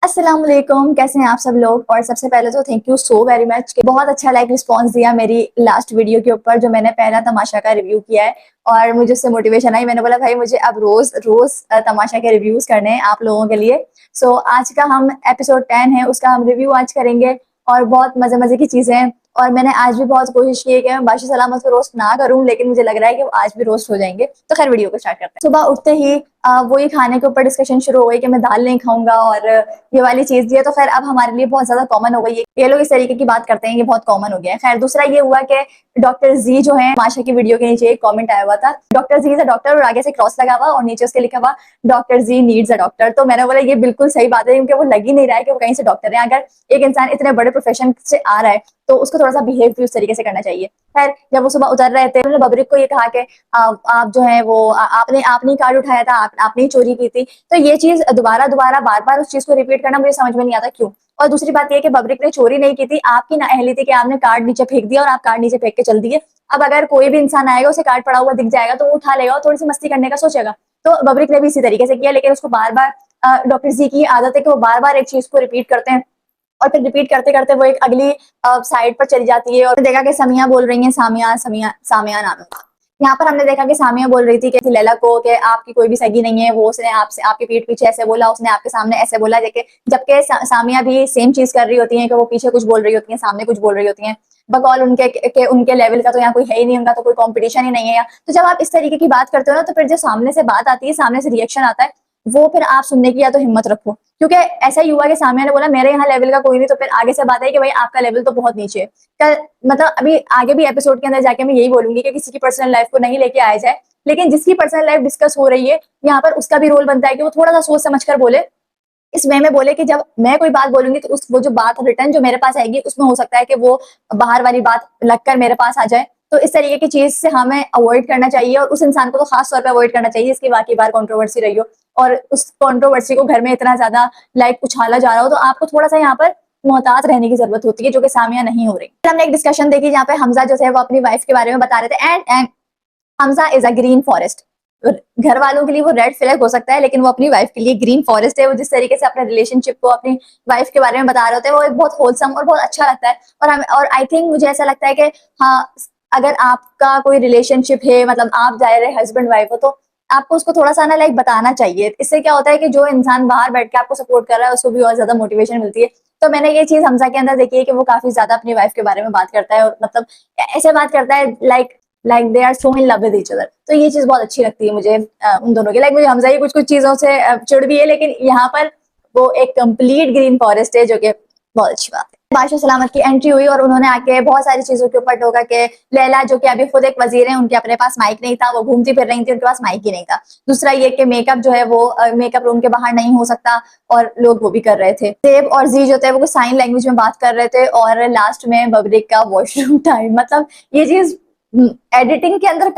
अस्सलाम वालेकुम, कैसे हैं आप सब लोग। और सबसे पहले तो thank you so very much कि बहुत अच्छा रिस्पांस दिया मेरी लास्ट वीडियो के ऊपर जो मैंने पहला तमाशा का रिव्यू किया है। और मुझे उससे मोटिवेशन आई, मैंने बोला भाई मुझे अब रोज रोज तमाशा के रिव्यूज करने हैं आप लोगों के लिए। सो आज का हम एपिसोड 10 है, उसका हम रिव्यू आज करेंगे और बहुत मजे मजे की चीजें हैं। और मैंने आज भी बहुत कोशिश की है कि मैं बादशाह सलामत को रोस्ट ना करूं, लेकिन मुझे लग रहा है कि वो आज भी रोस्ट हो जाएंगे। तो खैर वीडियो को स्टार्ट करते हैं। सुबह उठते ही वही खाने के ऊपर डिस्कशन शुरू हो गई कि मैं दाल नहीं खाऊंगा और ये वाली चीज दी है। तो खैर अब हमारे लिए बहुत ज्यादा कॉमन हो गई है, ये लोग इस तरीके की बात करते हैं, ये बहुत कॉमन हो गया है। खैर दूसरा ये हुआ कि डॉक्टर जी जो है, माशा की वीडियो के नीचे एक कमेंट आया हुआ था, doctor ji is a doctor, और आगे से क्रॉस लगा हुआ और नीचे उसके लिखा हुआ doctor ji needs a doctor. तो मैंने बोला ये बिल्कुल सही बात है, क्योंकि वो लग ही नहीं रहा है कि वो कहीं से डॉक्टर है। अगर एक इंसान इतने बड़े प्रोफेशन से आ रहा है तो उसको थोड़ा सा बिहेव भी उस तरीके से करना चाहिए। खैर जब वो सुबह उतर रहे थे, उन्होंने बबरिक को ये कहा कि आप जो है वो आपने कार्ड उठाया था, आपने ही चोरी की थी। तो ये चीज दोबारा दोबारा बार बार उस चीज को रिपीट करना मुझे समझ में नहीं आता क्यों। और दूसरी बात यह कि बबरिक ने चोरी नहीं की थी, आपकी नाअहली थी कि आपने कार्ड नीचे फेंक दिया और आप कार्ड नीचे फेंक के चल दिए। अब अगर कोई भी इंसान आएगा, उसे कार्ड पड़ा हुआ दिख जाएगा तो वो उठा लेगा और थोड़ी सी मस्ती करने का सोचेगा। तो बबरिक ने भी इसी तरीके से किया, लेकिन उसको बार बार डॉक्टर जी की आदत है कि वो बार बार एक चीज को रिपीट करते हैं और फिर रिपीट करते करते वो एक अगली साइड पर चली जाती है। और देखा कि समिया बोल रही है, सामिया सामिया सामिया नाम है। यहाँ पर हमने देखा कि सामिया बोल रही थी कि लैला को कि आपकी कोई भी सगी नहीं है, वो उसने आपसे आपके पीठ पीछे ऐसे बोला, उसने आपके सामने ऐसे बोला। जबकि सामिया भी सेम चीज कर रही होती है कि वो पीछे कुछ बोल रही होती है, सामने कुछ बोल रही होती है। बकौल उनके लेवल का तो यहाँ कोई है ही नहीं, उनका तो कोई कंपटीशन ही नहीं है। तो जब आप इस तरीके की बात करते हो ना, तो फिर जो सामने से बात आती है, सामने से रिएक्शन आता है, वो फिर आप सुनने की या तो हिम्मत रखो। क्योंकि ऐसा ही हुआ कि सामने ने बोला मेरे यहाँ लेवल का कोई नहीं, तो फिर आगे से बात है कि भाई आपका लेवल तो बहुत नीचे है। कल मतलब अभी आगे भी एपिसोड के अंदर जाके मैं यही बोलूंगी कि किसी की पर्सनल लाइफ को नहीं लेके आया जाए, लेकिन जिसकी पर्सनल लाइफ डिस्कस हो रही है यहाँ पर उसका भी रोल बनता है कि वो थोड़ा सा सोच समझ कर बोले। इस वे में बोले कि जब मैं कोई बात बोलूंगी तो उस वो जो बात रिटर्न जो मेरे पास आएगी उसमें हो सकता है कि वो बाहर वाली बात लगकर मेरे पास आ जाए। तो इस तरीके की चीज से हमें अवॉइड करना चाहिए, और उस इंसान को तो खास तौर पे अवॉइड करना चाहिए जिसकी बाकी बार कंट्रोवर्सी रही हो और उस कंट्रोवर्सी को घर में इतना ज्यादा उछाला जा रहा हो। तो आपको थोड़ा सा यहाँ पर मोहतात रहने की जरूरत होती है, जो कि सामिया नहीं हो रही। फिर हमने एक डिस्कशन देखी जहाँ पे हमजा जो है वो अपनी वाइफ के बारे में बता रहे थे, and Hamza is a green forest. घर वालों के लिए वो रेड फ्लैग हो सकता है, लेकिन वो अपनी वाइफ के लिए ग्रीन फॉरेस्ट है। वो जिस तरीके से अपने रिलेशनशिप को अपनी वाइफ के बारे में बता रहे होते हैं, वो एक बहुत होलसम और बहुत अच्छा लगता है। और आई थिंक मुझे ऐसा लगता है कि हाँ, अगर आपका कोई रिलेशनशिप है, मतलब आप जा रहे हस्बैंड वाइफ हो, तो आपको उसको थोड़ा सा ना बताना चाहिए। इससे क्या होता है कि जो इंसान बाहर बैठ के आपको सपोर्ट कर रहा है उसको भी और ज्यादा मोटिवेशन मिलती है। तो मैंने ये चीज हमजा के अंदर देखी है कि वो काफी ज्यादा अपनी वाइफ के बारे में बात करता है, और मतलब ऐसे बात करता है like they are so in love with each other. तो ये चीज बहुत अच्छी लगती है मुझे उन दोनों की। मुझे हमजा ही कुछ कुछ चीजों से चिढ़ भी है, लेकिन यहाँ पर वो एक कंप्लीट ग्रीन फॉरेस्ट है, जो कि बहुत अच्छी बात है। बादशाह सलामत की एंट्री हुई और उन्होंने आके बहुत सारी चीजों के ऊपर टोका कि लैला जो कि अभी खुद एक वजीर है, उनके अपने पास माइक नहीं था, वो घूमती फिर रही थी, उनके पास माइक ही नहीं था। दूसरा ये कि मेकअप जो है वो मेकअप रूम के बाहर नहीं हो सकता, और लोग वो भी कर रहे थे। देव और जी जो थे वो साइन लैंग्वेज में बात कर रहे थे, और लास्ट में बबरिक का वॉशरूम टाइम। मतलब ये चीज एडिटिंग के अंदर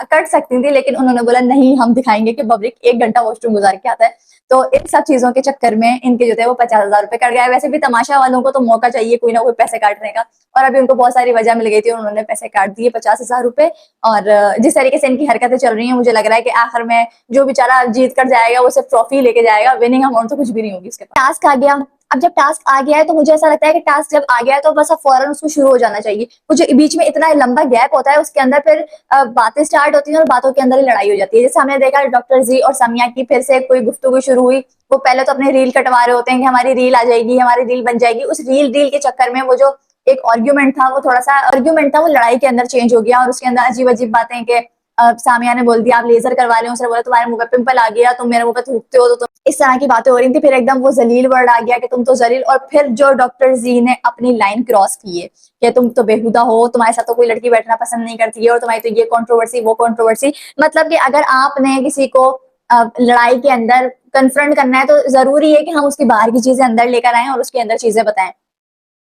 कट सकती थी, लेकिन उन्होंने बोला नहीं, हम दिखाएंगे कि बबरिक 1 घंटा वॉशरूम गुजार के आता है। तो इन सब चीजों के चक्कर में इनके जो थे वो 50,000 रुपए कट गया। वैसे भी तमाशा वालों को तो मौका चाहिए कोई ना कोई पैसे काटने का, और अभी उनको बहुत सारी वजह मिल गई थी, उन्होंने पैसे काट दिए 50,000 रुपए। और जिस तरीके से इनकी हरकतें चल रही हैं, मुझे लग रहा है कि आखिर में जो बेचारा जीत कर जाएगा वो सिर्फ ट्रॉफी लेके जाएगा, विनिंग अमाउंट तो कुछ भी नहीं होगी उसके पास। टास्क आ गया। अब जब टास्क आ गया है तो मुझे ऐसा लगता है कि टास्क जब आ गया है तो बस अब फौरन उसको शुरू हो जाना चाहिए। कुछ बीच में इतना लंबा गैप होता है, उसके अंदर फिर बातें स्टार्ट होती हैं और बातों के अंदर ही लड़ाई हो जाती है। जैसे हमने देखा डॉक्टर जी और समिया की फिर से कोई गुफ्तगू शुरू हुई। वो पहले तो अपने रील कटवा रहे होते हैं कि हमारी रील आ जाएगी, हमारी रील बन जाएगी। उस रील के चक्कर में वो जो एक आर्ग्यूमेंट था, वो थोड़ा सा आर्ग्यूमेंट था, वो लड़ाई के अंदर चेंज हो गया, और उसके अंदर अजीब अजीब बातें कि सामिया ने बोल दिया आप लेजर करवा रहे हो, उसने बोला तुम्हारे मुंह पे पिंपल आ गया, तुम मेरे मुंह पे थूकते हो, तो तुम इस तरह की बातें हो रही थी। फिर एकदम वो जलील वर्ड आ गया कि तुम तो जलील। और फिर जो डॉक्टर जी ने अपनी लाइन क्रॉस की है कि तुम तो बेहुदा हो, तुम्हारे साथ तो कोई लड़की बैठना पसंद नहीं करती है, और तुम्हारी तो ये कंट्रोवर्सी वो कंट्रोवर्सी। मतलब कि अगर आपने किसी को लड़ाई के अंदर कन्फ्रंट करना है तो जरूरी है कि हम उसकी बाहर की चीजें अंदर लेकर आए और उसके अंदर चीजें बताएं।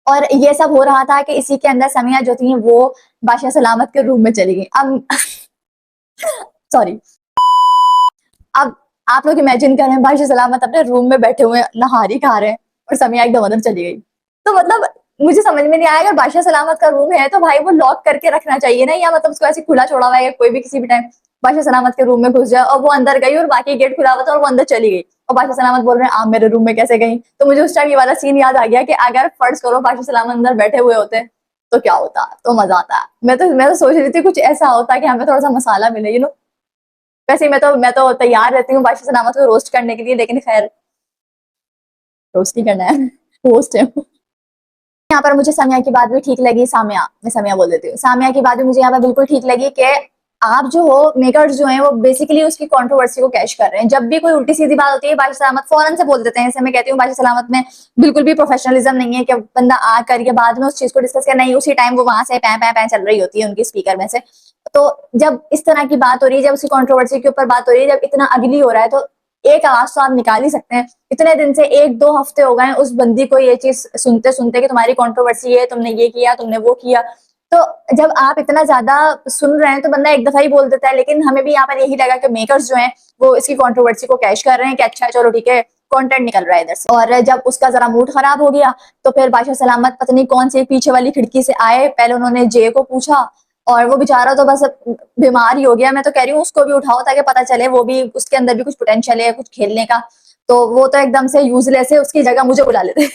और ये सब हो रहा था कि इसी के अंदर समिया जो थी वो बादशाह सलामत के रूम में चली गई। अब सॉरी, अब आप लोग इमेजिन करें बादशाह सलामत अपने रूम में बैठे हुए नहारी खा रहे हैं और समिया एकदम अंदर चली गई। तो मतलब मुझे समझ में नहीं आया, अगर बादशाह सलामत का रूम है तो भाई वो लॉक करके रखना चाहिए ना, या मतलब उसको ऐसे खुला छोड़ा हुआ है, कोई भी किसी भी टाइम बादशाह सलामत के रूम में घुस जाए। और वो अंदर गई और बाकी गेट खुला हुआ था और वो अंदर चली गई। और बादशाह सलामत बोल रहे हैं आप मेरे रूम में कैसे गई। तो मुझे उस टाइम ये वाला सीन याद आ गया कि अगर फर्ज करो बादशाह सलामत अंदर बैठे हुए होते तो क्या होता, तो मजा आता। मैं तो सोच रही थी कुछ ऐसा होता कि हमें थोड़ा सा मसाला मिले, वैसे मैं तो तैयार रहती हूँ बादशाह सलामत को रोस्ट करने के लिए, लेकिन खैर रोस्ट ही करना है, होस्ट है। यहाँ पर मुझे सामिया की बात भी ठीक लगी, मैं सामिया बोल देती हूँ, सामिया की बात भी मुझे यहाँ पर बिल्कुल ठीक लगी कि आप जो हो मेकर्स जो हैं वो बेसिकली उसकी कंट्रोवर्सी को कैश कर रहे हैं। जब भी कोई उल्टी सीधी बात होती है बादशाह सलामत फौरन से बोल देते हैं। जैसे मैं कहती हूँ बादशाह सलामत में बिल्कुल भी प्रोफेशनलिज्म नहीं है कि बंदा आ करके बाद में उस चीज को डिस्कस कर, नहीं, उसी टाइम वो वहां से पै पै पै चल रही होती है उनकी स्पीकर में से। तो जब इस तरह की बात हो रही है, जब उसकी कंट्रोवर्सी के ऊपर बात हो रही है, जब इतना अगली हो रहा है, तो एक आवाज तो आप निकाल ही सकते हैं। इतने दिन से 1-2 हफ्ते हो गए उस बंदी को ये चीज सुनते सुनते कि तुम्हारी कंट्रोवर्सी है, तुमने ये किया, तुमने वो किया। तो जब आप इतना ज्यादा सुन रहे हैं तो बंदा एक दफा ही बोल देता है। लेकिन हमें भी यहाँ पर यही लगा कि मेकर्स जो हैं वो इसकी कंट्रोवर्सी को कैश कर रहे हैं कि अच्छा चलो ठीक है, कंटेंट निकल रहा है इधर से। और जब उसका जरा मूड खराब हो गया तो फिर बादशाह सलामत पता नहीं कौन सी पीछे वाली खिड़की से आए, पहले उन्होंने जे को पूछा और वो बेचारा तो बस बीमार ही हो गया। मैं तो कह रही हूँ उसको भी उठाओ ताकि पता चले, वो भी, उसके अंदर भी कुछ पोटेंशियल है कुछ खेलने का। तो वो तो एकदम से यूजलेस है, उसकी जगह मुझे बुला लेते।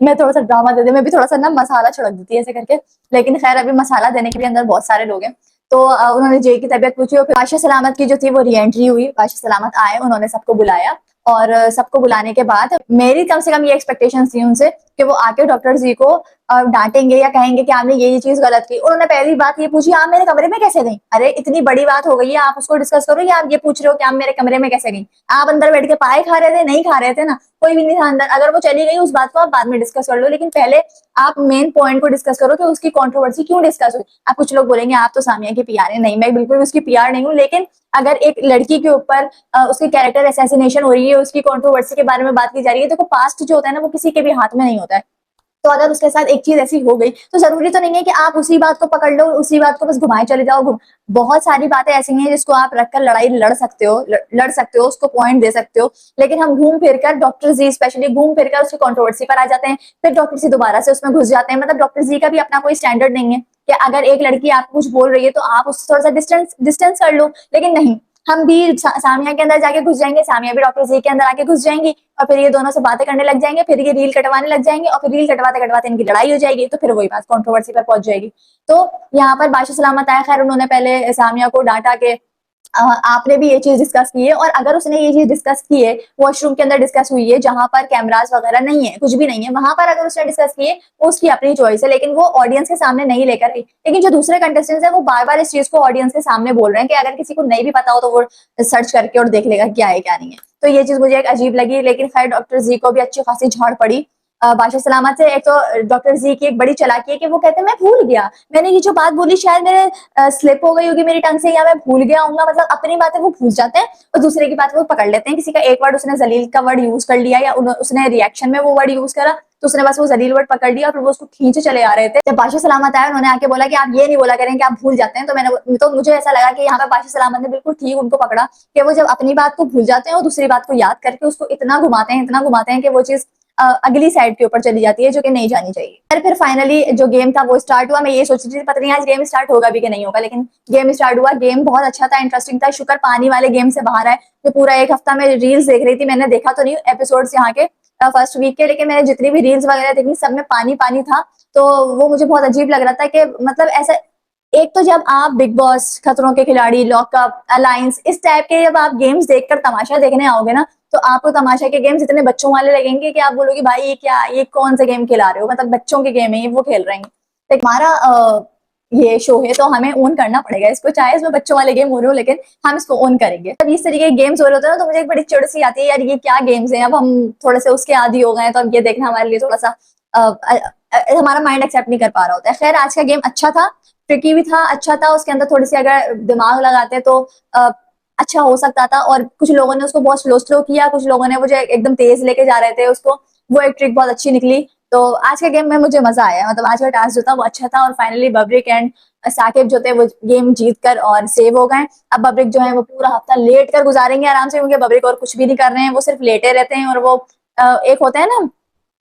मैं थोड़ा सा ड्रामा दे दी, मैं भी थोड़ा सा ना मसाला छिड़क देती है ऐसे करके। लेकिन खैर अभी मसाला देने के भी अंदर बहुत सारे लोग हैं। तो उन्होंने जे की तबीयत पूछी और फिर बादशाह सलामत की जो थी वो री एंट्री हुई। बादशाह सलामत आए, उन्होंने सबको बुलाया और सबको बुलाने के बाद मेरी कम से कम ये एक्सपेक्टेशन थी उनसे कि वो आके डॉक्टर जी को डांटेंगे या कहेंगे कि आपने ये चीज गलत की। उन्होंने पहली बात ये पूछी, आप मेरे कमरे में कैसे गई? अरे इतनी बड़ी बात हो गई है, आप उसको डिस्कस करो या आप ये पूछ रहे हो कि आप मेरे कमरे में कैसे गई? आप अंदर बैठ के पाए खा रहे थे? नहीं खा रहे थे ना, कोई भी नहीं था अंदर। अगर वो चली गई उस बात को आप बाद में डिस्कस कर लो, लेकिन पहले आप मेन पॉइंट को डिस्कस करो कि उसकी कंट्रोवर्सी क्यों डिस्कस हुई। आप कुछ लोग बोलेंगे आप तो सामिया की पीआर है, नहीं मैं बिल्कुल उसकी पीआर नहीं हूँ। लेकिन अगर एक लड़की के ऊपर उसकी कैरेक्टर असैसिनेशन हो रही है, उसकी कंट्रोवर्सी के बारे में बात की जा रही है, तो पास्ट जो होता है ना वो किसी के भी हाथ में नहीं होता है। तो अगर उसके साथ एक चीज ऐसी हो गई तो जरूरी तो नहीं है कि आप उसी बात को पकड़ लो, उसी बात को बस घुमाए चले जाओ। बहुत सारी बातें ऐसी हैं जिसको आप रखकर लड़ाई लड़ सकते हो, लड़ सकते हो, उसको पॉइंट दे सकते हो। लेकिन हम घूम फिर कर, डॉक्टर जी स्पेशली घूम फिर कर उसकी कंट्रोवर्सी पर आ जाते हैं, फिर डॉक्टर जी दोबारा से उसमें घुस जाते हैं। मतलब डॉक्टर जी का भी अपना कोई स्टैंडर्ड नहीं है कि अगर एक लड़की आपको कुछ बोल रही है तो आप उससे थोड़ा सा डिस्टेंस कर लो। लेकिन नहीं, हम भी सामिया के अंदर जाके घुस जाएंगे, सामिया भी डॉक्टर जी के अंदर आके घुस जाएंगी और फिर ये दोनों से बातें करने लग जाएंगे, फिर ये रील कटवाने लग जाएंगे और फिर रील कटवाते कटवाते इनकी लड़ाई हो जाएगी। तो फिर वही बात कंट्रोवर्सी पर पहुंच जाएगी। तो यहाँ पर बादशाह सलामत आया, खैर उन्होंने पहले सामिया को डांटा के आपने भी ये चीज डिस्कस की है। और अगर उसने ये चीज डिस्कस की है, वॉशरूम के अंदर डिस्कस हुई है जहां पर कैमरास वगैरह नहीं है, कुछ भी नहीं है, वहां पर अगर उसने डिस्कस की है वो उसकी अपनी चॉइस है, लेकिन वो ऑडियंस के सामने नहीं लेकर आई। लेकिन जो दूसरे कंटेस्टेंट्स है वो बार बार इस चीज को ऑडियंस के सामने बोल रहे हैं कि अगर किसी को नहीं भी पता हो तो वो सर्च करके और देख लेगा क्या है क्या नहीं है। तो ये चीज मुझे एक अजीब लगी। लेकिन खैर डॉक्टर जी को भी अच्छी खासी झाड़ पड़ी बादशाह सलामत से। एक तो डॉक्टर जी की एक बड़ी चालाकी है कि वो कहते हैं मैं भूल गया, मैंने ये जो बात बोली शायद मेरे स्लिप हो गई होगी मेरी टंग से, या मैं भूल गया हूँ। मतलब अपनी बातें वो भूल जाते हैं और दूसरे की बात वो पकड़ लेते हैं। किसी का एक वर्ड उसने जलील का वर्ड यूज कर लिया या उसने रिएक्शन में वो वर्ड यूज करा तो उसने बस वो जलील वर्ड पकड़ लिया और फिर वो उसको खींचे चले आ रहे थे। जब बादशाह सलामत आया उन्होंने आके बोला कि आप ये नहीं बोला करें कि आप भूल जाते हैं। तो मुझे ऐसा लगा कि यहाँ पे बादशाह सलामत ने बिल्कुल ठीक उनको पकड़ा कि वो जब अपनी बात को भूल जाते हैं और दूसरी बात को याद करके उसको इतना घुमाते हैं कि वो चीज अगली साइड के ऊपर चली जाती है जो कि नहीं जानी चाहिए। फिर फाइनली जो गेम था वो स्टार्ट हुआ। मैं ये सोच रही थी पता नहीं आज गेम स्टार्ट होगा भी कि नहीं होगा, लेकिन गेम स्टार्ट हुआ। गेम बहुत अच्छा था, इंटरेस्टिंग था। शुक्र पानी वाले गेम से बाहर आए। जो पूरा एक हफ्ता में रील्स देख रही थी, मैंने देखा तो नहीं एपिसोड्स यहाँ के फर्स्ट वीक के, लेकिन मैंने जितनी भी रील्स वगैरह देखी सब में पानी पानी था। तो वो मुझे बहुत अजीब लग रहा था कि मतलब ऐसा, एक तो जब आप बिग बॉस, खतरों के खिलाड़ी, लॉकअप, अलायंस, इस टाइप के जब आप गेम्स देखकर तमाशा देखने आओगे ना, तो आपको तमाशा के गेम्स इतने बच्चों वाले लगेंगे कि आप बोलोगे भाई ये क्या, ये कौन से गेम खिला रहे हो, मतलब बच्चों के गेम है ये, वो खेल रहे हैं। तो हमारा ये शो है तो हमें ओन करना पड़ेगा इसको, चाहे इसमें बच्चों वाले गेम हो रहे हो, लेकिन हम इसको ओन करेंगे। जब इस तरीके के गेम्स हो रहे होते हैं ना तो मुझे एक बड़ी चिड़ सी आती है, यार ये क्या गेम्स हैं, अब हम थोड़े से उसके आदी हो गए हैं तो अब ये देखना हमारे लिए थोड़ा सा हमारा माइंड एक्सेप्ट नहीं कर पा रहा होता है। खैर आज का गेम अच्छा था, ट्रिकी भी था, अच्छा था। उसके अंदर थोड़ी सी अगर दिमाग लगाते तो अच्छा हो सकता था। और कुछ लोगों ने उसको बहुत स्लो स्लो किया, कुछ लोगों ने मुझे एकदम तेज लेके जा रहे थे उसको, वो एक ट्रिक बहुत अच्छी निकली। तो आज के गेम में मुझे मजा आया, मतलब आज का टास्क जो था वो अच्छा था। और फाइनली बब्रिक एंड साकिब जो थे वो गेम जीत कर और सेव हो गए। अब बब्रिक जो है वो पूरा हफ्ता लेट कर गुजारेंगे आराम से, क्योंकि बब्रिक और कुछ भी नहीं कर रहे हैं, वो सिर्फ लेटे रहते हैं। और वो एक होता है ना,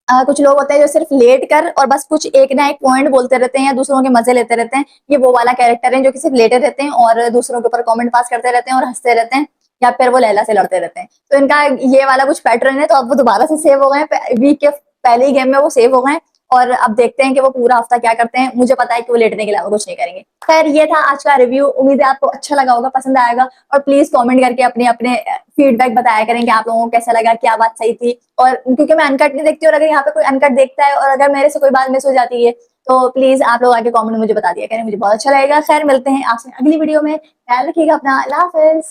कुछ लोग होते हैं जो सिर्फ लेट कर और बस कुछ एक ना एक पॉइंट बोलते रहते हैं या दूसरों के मजे लेते रहते हैं। ये वो वाला कैरेक्टर है जो कि सिर्फ लेटे रहते हैं और दूसरों के ऊपर कमेंट पास करते रहते हैं और हंसते रहते हैं। या फिर वो लैला से लड़ते रहते हैं। तो इनका ये वाला कुछ पैटर्न है, तो अब वो दोबारा से सेव हो गए हैं, वीक के पहले ही गेम में वो सेव हो गए हैं। और अब देखते हैं कि वो पूरा हफ्ता क्या करते हैं। मुझे पता है कि वो लेटने के अलावा कुछ नहीं करेंगे। खैर, ये था आज का रिव्यू। उम्मीद है आपको अच्छा लगा होगा, पसंद आएगा। और प्लीज कमेंट करके अपने अपने फीडबैक बताया करें कि आप लोगों को कैसा लगा, क्या बात सही थी। और क्योंकि मैं अनकट नहीं देखती, और अगर यहाँ पे कोई अनकट देखता है और अगर मेरे से कोई बात मिस हो जाती है, तो प्लीज आप लोग आके कमेंट में मुझे बता दिया करें, मुझे बहुत अच्छा लगेगा। खैर, मिलते हैं आपसे अगली वीडियो में। ख्याल रखिएगा अपना। अल्लाह हाफिज।